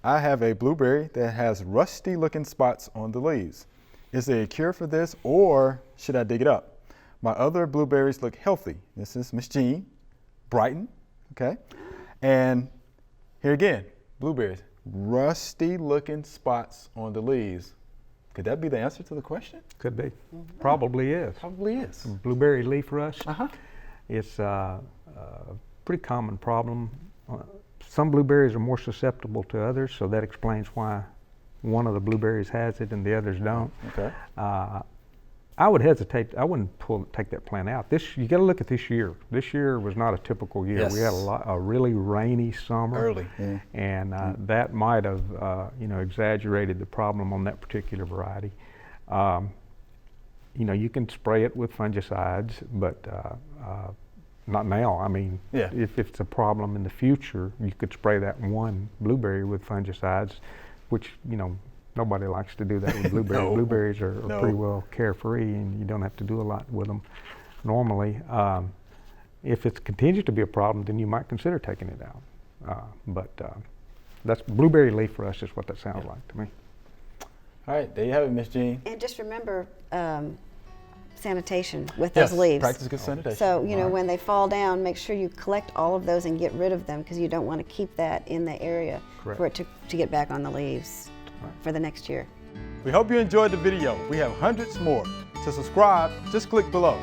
I have a blueberry that has rusty looking spots on the leaves. Is there a cure for this, or should I dig it up? My other blueberries look healthy. This is Miss Jean, Brighton, okay? And here again, blueberries, rusty looking spots on the leaves. Could that be the answer to the question? Could be. Probably is. Probably is. Blueberry leaf rust. Uh-huh. It's a pretty common problem. Some blueberries are more susceptible to others, so that explains why one of the blueberries has it and the others don't. Okay. I would hesitate. I wouldn't take that plant out. You got to look at this year. This year was not a typical year. Yes. We had a really rainy summer. Early. Yeah. And that might have exaggerated the problem on that particular variety. You can spray it with fungicides, but not now. I mean, yeah. If it's a problem in the future, you could spray that one blueberry with fungicides, which nobody likes to do that with blueberries. No. Blueberries are pretty well carefree, and you don't have to do a lot with them normally. If it continues to be a problem, then you might consider taking it out. But that's blueberry leaf rust is what that sounds like to me. All right, there you have it, Miss Jean. And just remember sanitation with those leaves. Practice good sanitation. So, when they fall down, make sure you collect all of those and get rid of them, because you don't want to keep that in the area for it to get back on the leaves for the next year. We hope you enjoyed the video. We have hundreds more. To subscribe, just click below.